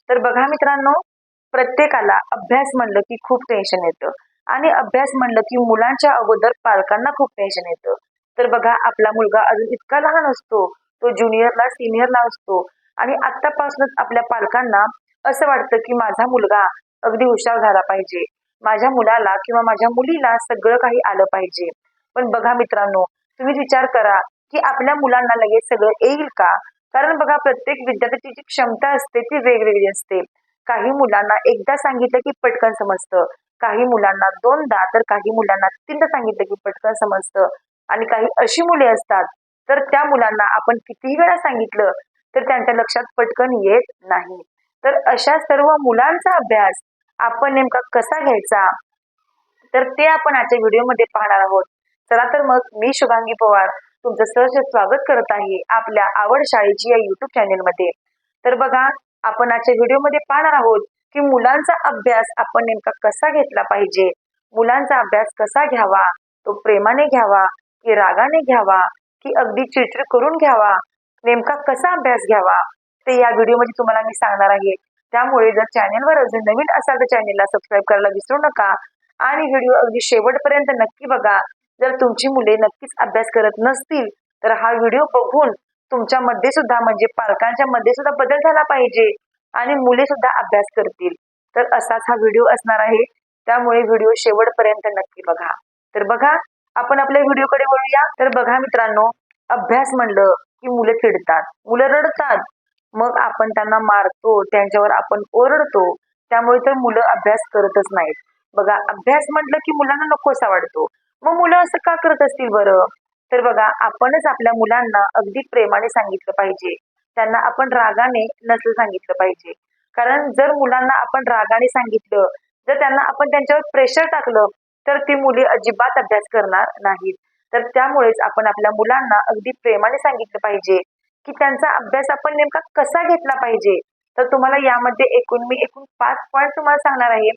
तर बघा मित्रांनो, प्रत्येकाला अभ्यास म्हणलं की खूप टेन्शन येतं आणि अभ्यास म्हणलं की मुलांच्या अगोदर पालकांना खूप टेन्शन येतं. तर बघा, आपला मुलगा अजून इतका लहान असतो, तो ज्युनियरला सिनियरला असतो आणि आत्तापासूनच आपल्या पालकांना असं वाटतं की माझा मुलगा अगदी हुशार झाला पाहिजे, माझ्या मुलाला किंवा माझ्या मुलीला सगळं काही आलं पाहिजे. पण बघा मित्रांनो, तुम्ही विचार करा की आपल्या मुलांना लगेच सगळं येईल का? कारण बघा, प्रत्येक विद्यार्थ्याची जी क्षमता असते ती वेगवेगळी असते. काही मुलांना एकदा सांगितलं की पटकन समजतं, काही मुलांना दोनदा, तर काही मुलांना तीनदा सांगितलं की पटकन समजतं. आणि काही अशी मुले असतात, तर त्या मुलांना आपण कितीही वेळा सांगितलं तर त्यांच्या लक्षात पटकन येत नाही. तर अशा सर्व मुलांचा अभ्यास आपण नेमका कसा घ्यायचा, तर ते आपण आजच्या व्हिडिओमध्ये पाहणार आहोत. चला तर मग, मी शुभांगी पवार तुमचं सहर्ष स्वागत करत आहे आपल्या आवड शाळेची या युट्यूब चॅनेलमध्ये. तर बघा, आपण आजच्या व्हिडिओमध्ये पाहणार आहोत की मुलांचा अभ्यास आपण नेमका कसा घेतला पाहिजे, मुलांचा अभ्यास कसा घ्यावा, तो प्रेमाने घ्यावा की रागाने घ्यावा की अगदी चिडचिड करून घ्यावा, नेमका कसा अभ्यास घ्यावा, ते या व्हिडिओमध्ये तुम्हाला मी सांगणार आहे. त्यामुळे जर चॅनेलवर अजून नवीन असाल तर चॅनेलला सबस्क्राईब करायला विसरू नका आणि व्हिडिओ अगदी शेवटपर्यंत नक्की बघा. जर तुमची मुले नक्कीच अभ्यास करत नसतील तर हा व्हिडिओ बघून तुमच्या मध्ये सुद्धा, म्हणजे पालकांच्या मध्ये सुद्धा बदल झाला पाहिजे आणि मुले सुद्धा अभ्यास करतील. तर असाच हा व्हिडिओ असणार आहे, त्यामुळे व्हिडिओ शेवटपर्यंत नक्की बघा. तर बघा, आपण आपल्या व्हिडिओकडे वळूया. तर बघा मित्रांनो, अभ्यास म्हणलं की मुलं चिडतात, मुलं रडतात, मग आपण त्यांना मारतो, त्यांच्यावर आपण ओरडतो, त्यामुळे तर मुलं अभ्यास करतच नाहीत. बघा, अभ्यास म्हटलं की मुलांना नकोसा वाटतो. मग मुलं असं का करत असतील बरं? तर बघा, आपणच आपल्या मुलांना अगदी प्रेमाने सांगितलं पाहिजे, त्यांना आपण रागाने नसलं सांगितलं पाहिजे. कारण जर मुलांना आपण रागाने सांगितलं, जर त्यांना आपण त्यांच्यावर प्रेशर टाकलं, तर ती मुले अजिबात अभ्यास करणार नाहीत. तर त्यामुळेच आपण आपल्या मुलांना अगदी प्रेमाने सांगितलं पाहिजे की त्यांचा अभ्यास आपण नेमका कसा घेतला पाहिजे. तर तुम्हाला यामध्ये एकूण 5 पॉईंट तुम्हाला सांगणार आहे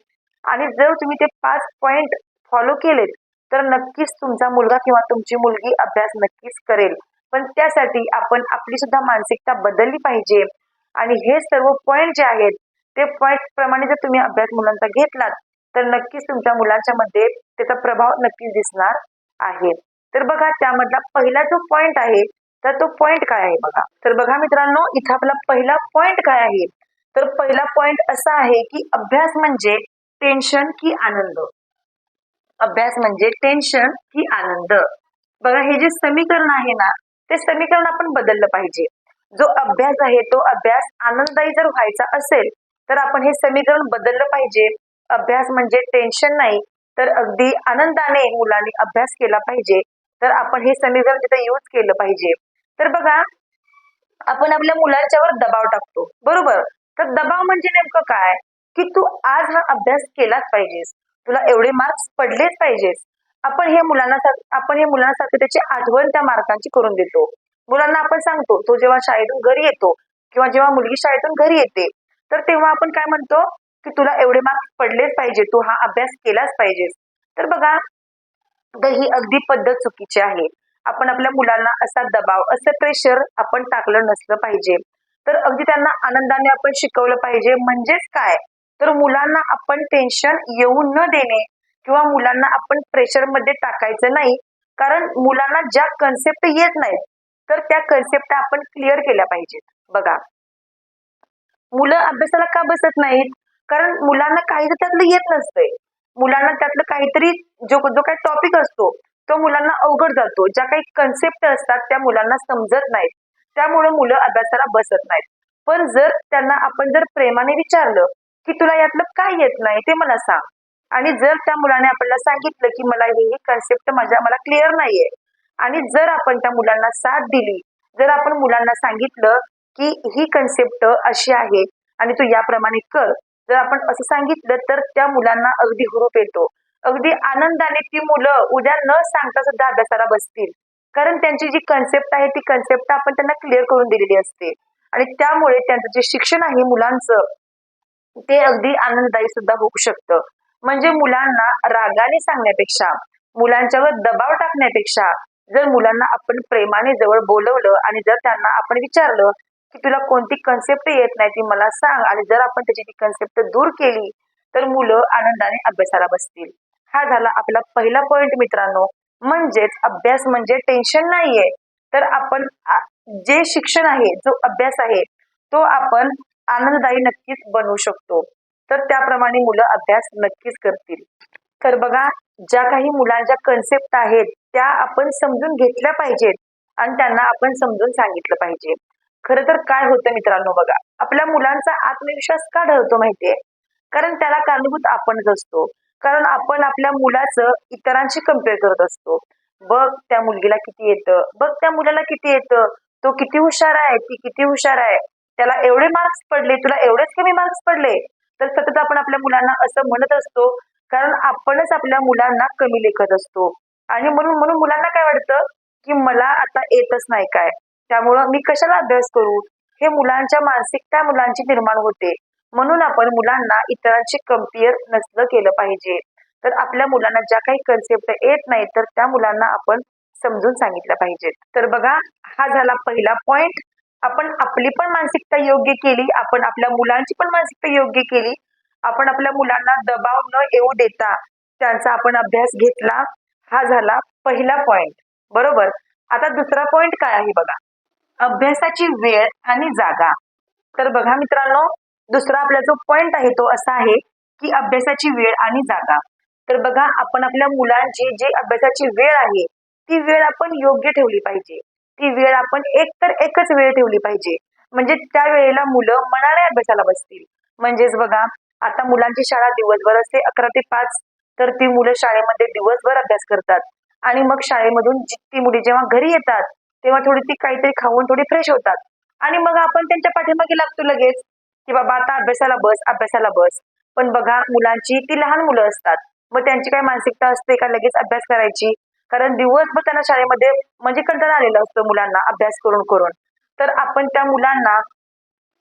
आणि जर तुम्ही ते 5 पॉईंट फॉलो केलेत तर नक्कीच तुमचा मुलगा किंवा तुमची मुलगी अभ्यास नक्कीच करेल. पण त्यासाठी आपण आपली सुद्धा मानसिकता बदलली पाहिजे आणि हे सर्व पॉईंट जे आहेत ते पॉईंट प्रमाणे जर तुम्ही अभ्यास मुलांचा घेतलात तर नक्कीच तुमच्या मुलांच्या मध्ये त्याचा प्रभाव नक्कीच दिसणार आहे. तर बघा, त्यामधला पहिला जो पॉईंट आहे, तर तो पॉईंट काय आहे बघा. तर बघा मित्रांनो, इथं आपला पहिला पॉईंट काय आहे, तर पहिला पॉईंट असा आहे की अभ्यास म्हणजे टेन्शन की आनंद. अभ्यास म्हणजे टेन्शन की आनंद. बघा, हे जे समीकरण आहे ना, ते समीकरण आपण बदललं पाहिजे. जो अभ्यास आहे तो अभ्यास आनंददायी जर व्हायचा असेल तर आपण हे समीकरण बदललं पाहिजे. अभ्यास म्हणजे टेन्शन नाही, तर अगदी आनंदाने मुलांनी अभ्यास केला पाहिजे. तर आपण हे समीकरण तिथे यूज केलं पाहिजे. तर बघा, आपण आपल्या मुलांच्यावर दबाव टाकतो, बरोबर? तर दबाव म्हणजे नेमकं काय, की तू आज हा अभ्यास केलाच पाहिजेस, तुला एवढे मार्क्स पडलेच पाहिजेस. आपण हे मुलांना सारखं त्याची आठवण त्या मार्कांची करून देतो. मुलांना आपण सांगतो, तो जेव्हा शाळेतून घरी येतो किंवा जेव्हा मुलगी शाळेतून घरी येते, तर तेव्हा आपण काय म्हणतो की तुला एवढे मार्क्स पडलेच पाहिजे, तू हा अभ्यास केलाच पाहिजेस. तर बघा, तर ही अगदी पद्धत चुकीची आहे. आपण आपल्या मुलांना असा दबाव, असं प्रेशर आपण टाकलं नसलं पाहिजे. तर अगदी त्यांना आनंदाने आपण शिकवलं पाहिजे. म्हणजेच काय, तर मुलांना आपण टेन्शन येऊ न देणे किंवा मुलांना आपण प्रेशर मध्ये टाकायचं नाही. कारण मुलांना ज्या कन्सेप्ट येत नाहीत तर त्या कन्सेप्ट आपण क्लिअर केल्या पाहिजेत. बघा, मुलं अभ्यासाला का बसत नाहीत, कारण मुलांना काही त्यातलं येत नसतंय. मुलांना त्यातलं काहीतरी, जो जो काही टॉपिक असतो तो मुलांना अवघड जातो, ज्या काही कन्सेप्ट असतात त्या मुलांना समजत नाहीत, त्यामुळे मुलं अभ्यासाला बसत नाहीत. पण जर त्यांना आपण जर प्रेमाने विचारलं की तुला यातलं काय येत नाही ते मला सांग, आणि जर त्या मुलाने आपल्याला सांगितलं की मला ही कन्सेप्ट मला क्लिअर नाहीये, आणि जर आपण त्या मुलांना साथ दिली, जर आपण मुलांना सांगितलं की ही कन्सेप्ट अशी आहे आणि तू याप्रमाणे कर, जर आपण असं सांगितलं तर त्या मुलांना अगदी हुरूप येतो. अगदी आनंदाने ती मुलं उद्या न सांगता सुद्धा अभ्यासाला बसतील. कारण त्यांची जी कन्सेप्ट आहे ती कन्सेप्ट आपण त्यांना क्लिअर करून दिलेली असते आणि त्यामुळे त्यांचं जे शिक्षण आहे मुलांचं, ते अगदी आनंददायी सुद्धा होऊ शकतं. म्हणजे मुलांना रागाने सांगण्यापेक्षा, मुलांच्यावर दबाव टाकण्यापेक्षा, जर मुलांना आपण प्रेमाने जवळ बोलवलं आणि जर त्यांना आपण विचारलं की तुला कोणती कन्सेप्ट येत नाही ती मला सांग, आणि जर आपण त्याची ती कन्सेप्ट दूर केली तर मुलं आनंदाने अभ्यासाला बसतील. हा झाला आपला पहिला पॉइंट मित्रांनो. म्हणजेच अभ्यास म्हणजे टेन्शन नाहीये. तर आपण जे शिक्षण आहे, जो अभ्यास आहे, तो आपण आनंददायी नक्कीच बनवू शकतो. तर त्याप्रमाणे मुलं अभ्यास नक्कीच करतील. तर बघा, ज्या काही मुलांच्या कन्सेप्ट आहेत त्या आपण समजून घेतल्या पाहिजेत आणि त्यांना आपण समजून सांगितलं पाहिजे. खरं तर काय होतं मित्रांनो, बघा, आपल्या मुलांचा आत्मविश्वास का ढळतो माहितीये? कारण त्याला कारणीभूत आपणच असतो. कारण आपण आपल्या मुलाचं इतरांशी कम्पेअर करत असतो. बघ त्या मुलगीला किती येतं, बघ त्या मुलाला किती येतं, तो किती हुशार आहे, ती किती हुशार आहे, त्याला एवढे मार्क्स पडले, तुला एवढेच कमी मार्क्स पडले. तर सतत आपण आपल्या मुलांना असं म्हणत असतो, कारण आपणच आपल्या मुलांना कमी लेखत असतो. आणि म्हणून म्हणून मुलांना काय वाटतं की मला आता येतच नाही काय, त्यामुळं मी कशाला अभ्यास करू, हे मुलांच्या मानसिकता मुलांची निर्माण होते. म्हणून आपण मुलांना इतरांशी कम्पेअर नसलं केलं पाहिजे. तर आपल्या मुलांना ज्या काही कन्सेप्ट येत नाही तर त्या मुलांना आपण समजून सांगितलं पाहिजे. तर बघा, हा झाला पहिला पॉइंट. आपण आपली पण मानसिकता योग्य केली, आपण आपल्या मुलांची पण मानसिकता योग्य केली. आपण आपल्या मुलांना दबाव न येऊ देता त्यांचा आपण अभ्यास घेतला. हा झाला पहिला पॉइंट, बरोबर. आता दुसरा पॉइंट काय आहे बघा, अभ्यासाची वेळ आणि जागा. तर बघा मित्रांनो, दुसरा आपला जो पॉइंट आहे तो असा आहे की अभ्यासाची वेळ आणि जागा. तर बघा, आपण आपल्या मुलांची जी अभ्यासाची वेळ आहे ती वेळ आपण योग्य ठेवली पाहिजे. ती वेळ आपण एकच वेळ ठेवली पाहिजे. म्हणजे त्या वेळेला मुलं मनाने अभ्यासाला बसतील. म्हणजेच बघा, आता मुलांची शाळा दिवसभर असते 11 ते 5, तर ती मुलं शाळेमध्ये दिवसभर अभ्यास करतात. आणि मग शाळेमधून ती मुले जेव्हा घरी येतात तेव्हा थोडी ती काहीतरी खाऊन थोडी फ्रेश होतात. आणि मग आपण त्यांच्या पाठीमागे लागतो लगेच की बाबा आता अभ्यासाला बस, अभ्यासाला बस. पण बघा, मुलांची ती लहान मुलं असतात, मग त्यांची काय मानसिकता असते का लगेच अभ्यास करायची? कारण दिवसभर त्यांना शाळेमध्ये म्हणजे कंटाळा आलेलं असतं मुलांना अभ्यास करून करून. तर आपण त्या मुलांना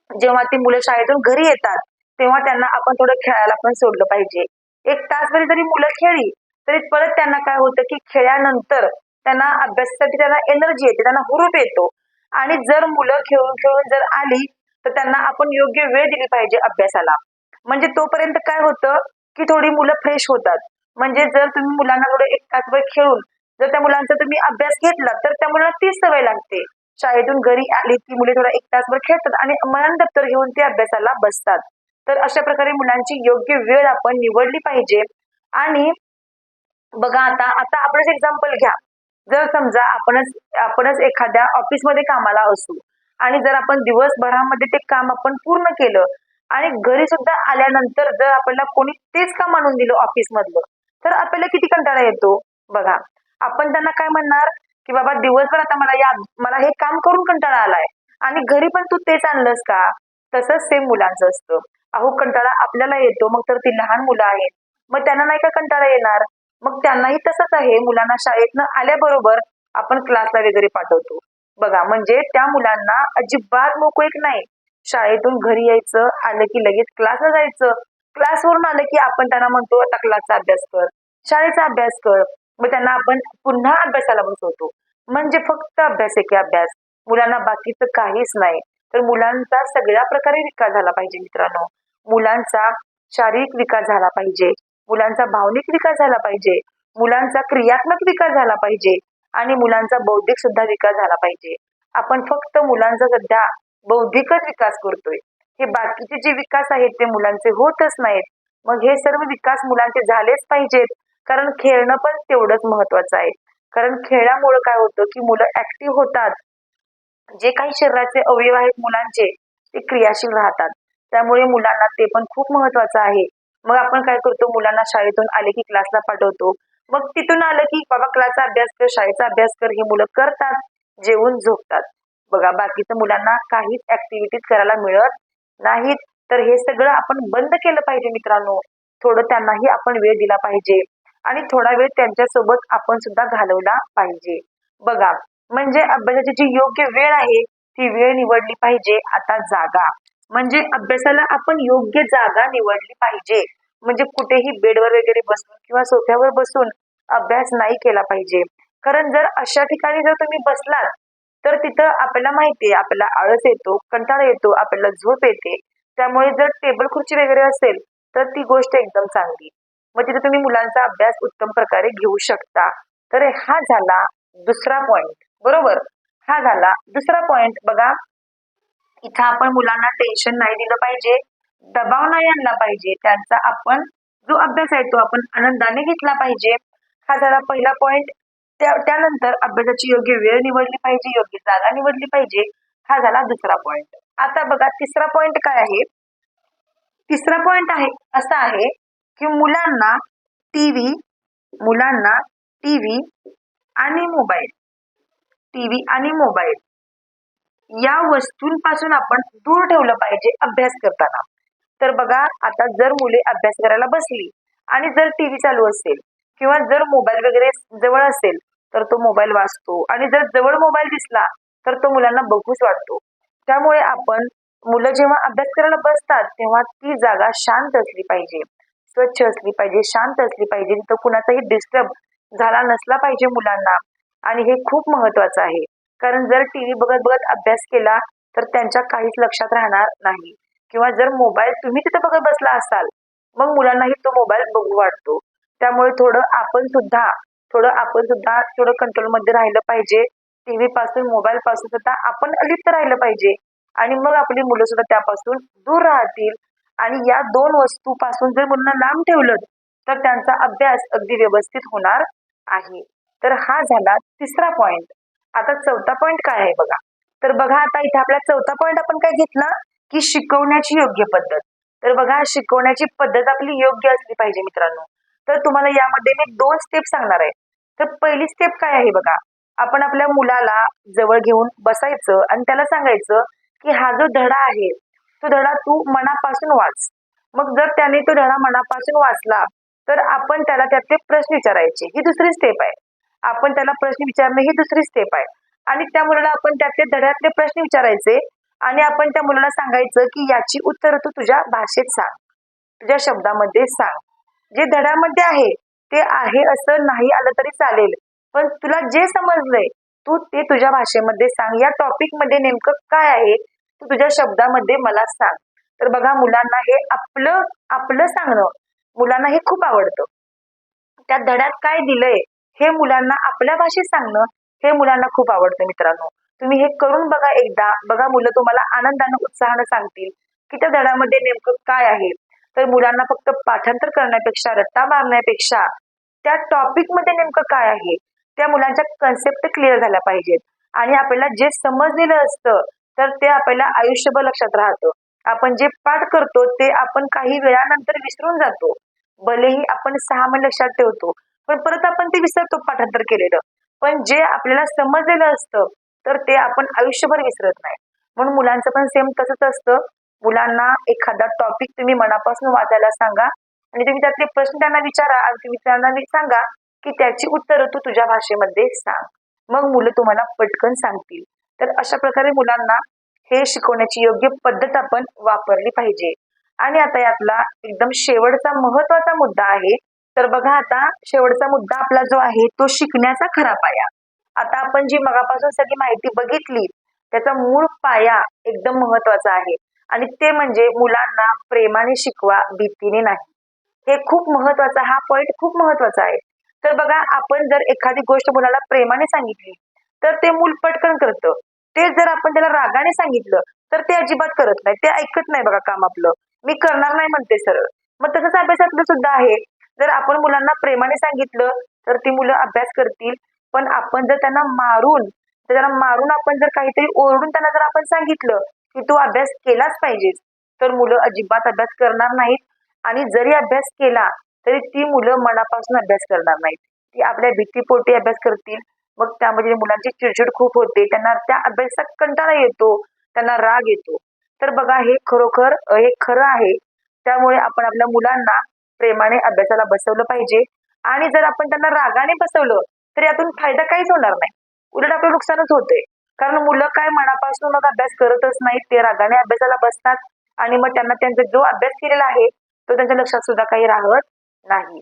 जेव्हा ती मुलं शाळेतून घरी येतात तेव्हा त्यांना आपण थोडं खेळायला पण सोडलं पाहिजे. 1 तासभर जरी मुलं खेळली तरी परत त्यांना काय होतं की खेळल्यानंतर त्यांना अभ्यासासाठी त्यांना एनर्जी येते, त्यांना हुरूप येतो. आणि जर मुलं खेळून खेळून जर आली तर त्यांना आपण योग्य वेळ दिली पाहिजे अभ्यासाला. म्हणजे तोपर्यंत काय होतं की थोडी मुलं फ्रेश होतात. म्हणजे जर तुम्ही मुलांना थोडं 1 तासभर खेळून जर त्या मुलांचा तुम्ही अभ्यास घेतला तर त्या मुलांना तीच सवय लागते. शाळेतून घरी आली ती मुले थोडा 1 तासभर खेळतात आणि मनाने दप्तर घेऊन ते अभ्यासाला बसतात. तर अशा प्रकारे मुलांची योग्य वेळ आपण निवडली पाहिजे. आणि बघा, आता आता आपणच एक्झाम्पल घ्या. जर समजा आपणच एखाद्या ऑफिसमध्ये कामाला असू आणि जर आपण दिवसभरामध्ये ते काम आपण पूर्ण केलं आणि घरी सुद्धा आल्यानंतर जर आपल्याला कोणी तेच काम आणून दिलं ऑफिस मधलं, तर आपल्याला किती कंटाळा येतो. बघा, आपण त्यांना काय म्हणणार की बाबा दिवसभर आता मला हे काम करून कंटाळा आलाय आणि घरी पण तू तेच आणलंस का? तसंच सेम मुलांचं असतं. अहो, कंटाळा आपल्याला येतो, मग तर ती लहान मुलं आहेत, मग त्यांना नाही का कंटाळा येणार? मग त्यांनाही तसंच आहे. मुलांना शाळेतनं आल्याबरोबर आपण क्लासला वगैरे पाठवतो. बघा, म्हणजे त्या मुलांना अजिबात मोकळीक नाही. शाळेतून घरी यायचं, आलं की लगेच क्लासला जायचं. क्लासवरून आलं की आपण त्यांना म्हणतो आता क्लासचा अभ्यास कर, शाळेचा अभ्यास कर. मग त्यांना आपण पुन्हा अभ्यासाला बसवतो. म्हणजे फक्त अभ्यास आहे की अभ्यास, मुलांना बाकीचं काहीच नाही. तर मुलांचा सगळ्या प्रकारे विकास झाला पाहिजे मित्रांनो. मुलांचा शारीरिक विकास झाला पाहिजे, मुलांचा भावनिक विकास झाला पाहिजे, मुलांचा क्रियात्मक विकास झाला पाहिजे आणि मुलांचा बौद्धिक सुद्धा विकास झाला पाहिजे. आपण फक्त मुलांचा सध्या बौद्धिकच विकास करतोय. हे बाकीचे जे विकास आहेत ते मुलांचे होतच नाहीत. मग हे सर्व विकास मुलांचे झालेच पाहिजेत. कारण खेळणं पण तेवढंच महत्वाचं आहे. कारण खेळल्यामुळे काय होतं की मुलं ऍक्टिव्ह होतात. जे काही शरीराचे अवयव आहेत मुलांचे ते क्रियाशील राहतात. त्यामुळे मुलांना ते पण खूप महत्वाचं आहे. मग आपण काय करतो, मुलांना शाळेतून आले की क्लासला पाठवतो. मग तिथून आलं की बाबा क्लासचा अभ्यास कर, शाळेचा अभ्यास कर, ही मुलं करतात, जेवून झोपतात. बघा, बाकीचं मुलांना काहीच ऍक्टिव्हिटीज करायला मिळत नाहीत. तर हे सगळं आपण बंद केलं पाहिजे मित्रांनो. थोडं त्यांनाही आपण वेळ दिला पाहिजे आणि थोडा वेळ त्यांच्यासोबत आपण सुद्धा घालवला पाहिजे. बघा, म्हणजे अभ्यासाची जी योग्य वेळ आहे ती वेळ निवडली पाहिजे. आता जागा, म्हणजे अभ्यासाला आपण योग्य जागा निवडली पाहिजे. म्हणजे कुठेही बेडवर वगैरे बसून किंवा सोफ्यावर बसून अभ्यास नाही केला पाहिजे. कारण जर अशा ठिकाणी जर तुम्ही बसलात तर तिथं आपल्याला माहितीये आपल्याला आळस येतो, कंटाळा येतो, आपल्याला झोप येते. त्यामुळे जर टेबल खुर्ची वगैरे असेल तर ती गोष्ट एकदम चांगली. मग तिथे तुम्ही मुलांचा अभ्यास उत्तम प्रकारे घेऊ शकता. तर हा झाला दुसरा पॉइंट, बरोबर. हा झाला दुसरा पॉइंट. बघा, इथं आपण मुलांना टेन्शन नाही दिलं पाहिजे, दबाव नाही आणला पाहिजे. त्यांचा आपण जो अभ्यास आहे तो आपण आनंदाने घेतला पाहिजे. हा झाला पहिला पॉइंट. त्यानंतर अभ्यासाची योग्य वेळ निवडली पाहिजे, योग्य जागा निवडली पाहिजे. हा झाला दुसरा पॉइंट. आता बघा तिसरा पॉइंट काय आहे. तिसरा पॉइंट आहे असा आहे की मुलांना टीव्ही आणि मोबाईल या वस्तूंपासून आपण दूर ठेवलं पाहिजे अभ्यास करताना. तर बघा, आता जर मुले अभ्यास करायला बसली आणि जर टीव्ही चालू असेल किंवा जर मोबाईल वगैरे जवळ असेल तर तो मोबाईल वाचतो, आणि जर जवळ मोबाईल दिसला तर तो मुलांना बघूच वाटतो. त्यामुळे आपण मुलं जेव्हा अभ्यास करायला बसतात तेव्हा ती जागा शांत असली पाहिजे, स्वच्छ असली पाहिजे, शांत असली पाहिजे. तिथं कुणाचाही डिस्टर्ब झाला नसला पाहिजे मुलांना. आणि हे खूप महत्वाचं आहे, कारण जर टीव्ही बघत बघत अभ्यास केला तर त्यांच्या काहीच लक्षात राहणार नाही. किंवा जर मोबाईल तुम्ही तिथे बघत बसला असाल मग मुलांनाही तो मोबाईल बघू वाटतो. त्यामुळे थोडं आपण सुद्धा थोडं कंट्रोलमध्ये राहिलं पाहिजे. टीव्ही पासून, मोबाईल पासून सुद्धा आपण अलिप्त राहिलं पाहिजे, आणि मग आपली मुलं सुद्धा त्यापासून दूर राहतील. आणि या दोन वस्तूपासून जर मुलांना लांब ठेवलं तर त्यांचा अभ्यास अगदी व्यवस्थित होणार आहे. तर हा झाला तिसरा पॉइंट. आता चौथा पॉइंट काय आहे बघा. तर बघा, आता इथे आपला चौथा पॉइंट आपण काय घेतला की शिकवण्याची योग्य पद्धत. तर बघा, शिकवण्याची पद्धत आपली योग्य असली पाहिजे मित्रांनो. तर तुम्हाला यामध्ये मी 2 स्टेप सांगणार आहे. तर पहिली स्टेप काय आहे बघा, आपण आपल्या मुलाला जवळ घेऊन बसायचं आणि त्याला सांगायचं की हा जो धडा आहे तो धडा तू मनापासून वाच. मग जर त्याने तो धडा मनापासून वाचला तर आपण त्याला त्यातले प्रश्न विचारायचे, ही दुसरी स्टेप आहे. आपण त्याला प्रश्न विचारणं ही दुसरी स्टेप आहे. आणि त्या मुलाला आपण त्यातले धड्यातले प्रश्न विचारायचे, आणि आपण त्या मुलाला सांगायचं की याची उत्तर तू तुझ्या भाषेत सांग, तुझ्या शब्दामध्ये सांग. जे धड्यामध्ये आहे ते आहे असं नाही आलं तरी चालेल, पण तुला जे समजलंय तू ते तुझ्या भाषेमध्ये सांग. या टॉपिक मध्ये नेमकं काय आहे तू तुझ्या शब्दामध्ये मला सांग. तर बघा, मुलांना हे आपलं सांगणं मुलांना हे खूप आवडतं. त्या धड्यात काय दिलंय हे मुलांना आपल्या भाषेत सांगणं हे मुलांना खूप आवडतं मित्रांनो. तुम्ही हे करून बघा एकदा. बघा, मुलं तुम्हाला आनंदानं, उत्साहानं सांगतील की त्या धड्यामध्ये नेमकं काय आहे. तर मुलांना फक्त पाठांतर करण्यापेक्षा, रट्टा मारण्यापेक्षा त्या टॉपिक मध्ये नेमकं काय आहे त्या मुलांच्या कन्सेप्ट क्लिअर झाल्या पाहिजेत. आणि आपल्याला जे समजलेलं असतं तर ते आपल्याला आयुष्यभर लक्षात राहतं. आपण जे पाठ करतो ते आपण काही वेळानंतर विसरून जातो. भलेही आपण 6 महिने लक्षात ठेवतो, पण परत आपण ते विसरतो पाठांतर केलेलं. पण जे आपल्याला समजलेलं असतं तर ते आपण आयुष्यभर विसरत नाही. म्हणून मुलांचं पण सेम तसंच असतं. मुलांना एखादा टॉपिक तुम्ही मनापासून वाचायला सांगा, आणि तुम्ही त्यातले प्रश्न त्यांना विचारा, आणि तुम्ही त्यांना सांगा की त्याची उत्तरं तू तुझ्या भाषेमध्ये सांग. मग मुलं तुम्हाला पटकन सांगतील. तर अशा प्रकारे मुलांना हे शिकवण्याची योग्य पद्धत आपण वापरली पाहिजे. आणि आता यातला एकदम शेवटचा महत्वाचा मुद्दा आहे. तर बघा, आता शेवटचा मुद्दा आपला जो आहे तो शिकण्याचा खरा पाया. आता आपण जी मगापासून सगळी माहिती बघितली त्याचा मूळ पाया एकदम महत्वाचा आहे, आणि ते म्हणजे मुलांना प्रेमाने शिकवा, भीतीने नाही. हे खूप महत्वाचा, हा पॉइंट खूप महत्वाचा आहे. तर बघा, आपण जर एखादी गोष्ट मुलाला प्रेमाने सांगितली तर ते मूल पटकन करतं. ते जर आपण त्याला रागाने सांगितलं तर ते अजिबात करत नाही, ते ऐकत नाही. बघा, काम आपलं मी करणार नाही म्हणते सरळ. मग तसंच अभ्यासातलं सुद्धा आहे. जर आपण मुलांना प्रेमाने सांगितलं तर ती मुलं अभ्यास करतील. पण आपण जर त्यांना मारून आपण जर काहीतरी ओरडून त्यांना जर आपण सांगितलं की तू अभ्यास केलाच पाहिजेस, तर मुलं अजिबात अभ्यास करणार नाहीत. आणि जरी अभ्यास केला तरी ती मुलं मनापासून अभ्यास करणार नाहीत. ती आपल्या भीतीपोटी अभ्यास करतील. मग त्यामध्ये मुलांची चिडचिड खूप होते, त्यांना त्या अभ्यासाचा कंटाळा येतो, त्यांना राग येतो. तर बघा, हे खरं आहे. त्यामुळे आपण आपल्या मुलांना प्रेमाने अभ्यासाला बसवलं पाहिजे. आणि जर आपण त्यांना रागाने बसवलं तर यातून फायदा काहीच होणार नाही, उलट आपलं नुकसानच होते. कारण मुलं काय मनापासून मग अभ्यास करतच नाहीत, ते रागाने अभ्यासाला बसतात, आणि मग त्यांना त्यांचा जो अभ्यास केलेला आहे तो त्यांच्या लक्षात सुद्धा काही राहत नाही.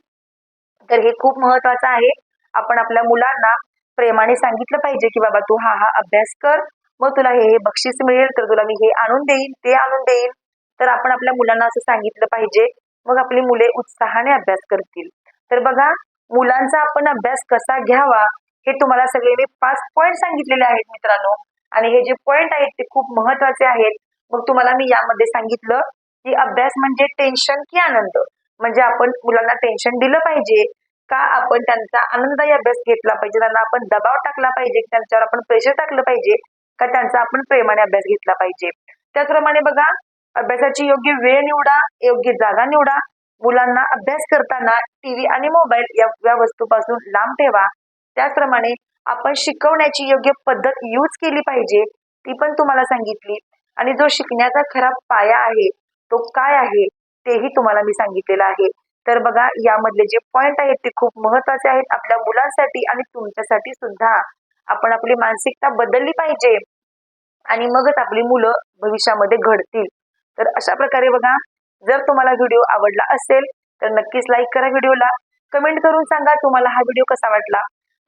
तर हे खूप महत्वाचं आहे. आपण आपल्या मुलांना प्रेमाने सांगितलं पाहिजे की बाबा तू हा अभ्यास कर, मग तुला हे बक्षीस मिळेल, तर तुला मी हे आणून देईन, ते आणून देईन. तर आपण आपल्या मुलांना असं सांगितलं पाहिजे, मग आपली मुले उत्साहाने अभ्यास करतील. तर बघा, मुलांचा आपण अभ्यास कसा घ्यावा हे तुम्हाला सगळे मी 5 पॉइंट सांगितलेले आहेत मित्रांनो. आणि हे जे पॉइंट आहेत ते खूप महत्वाचे आहेत. मग तुम्हाला मी यामध्ये सांगितलं की अभ्यास म्हणजे टेन्शन की आनंद. म्हणजे आपण मुलांना टेन्शन दिलं पाहिजे का आपण त्यांचा आनंदाने अभ्यास घेतला पाहिजे, त्यांना आपण दबाव टाकला पाहिजे, त्यांच्यावर आपण प्रेशर टाकलं पाहिजे का त्यांचा आपण प्रेमाने अभ्यास घेतला पाहिजे. त्याचप्रमाणे बघा, अभ्यासाची योग्य वेळ निवडा, योग्य जागा निवडा. मुलांना अभ्यास करताना टीव्ही आणि मोबाईल या वस्तूपासून लांब ठेवा. त्याचप्रमाणे आपण शिकवण्याची योग्य पद्धत यूज केली पाहिजे, ती पण तुम्हाला सांगितली. आणि जो शिकण्याचा खरा पाया आहे तो काय आहे तेही तुम्हाला मी सांगितलेलं आहे. तर बघा, यामधले जे पॉइंट आहेत ते खूप महत्वाचे आहेत आपल्या मुलांसाठी आणि तुमच्यासाठी सुद्धा. आपण आपली मानसिकता बदलली पाहिजे आणि मगच आपली मुलं भविष्यामध्ये घडतील. तर अशा प्रकारे बघा, जर तुम्हाला व्हिडिओ आवडला असेल तर नक्कीच लाईक करा व्हिडिओला, कमेंट करून सांगा तुम्हाला हा व्हिडिओ कसा वाटला.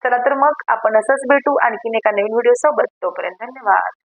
चला तर मग आपण असंच भेटू आणखीन एका नवीन व्हिडिओ सोबत. तोपर्यंत धन्यवाद.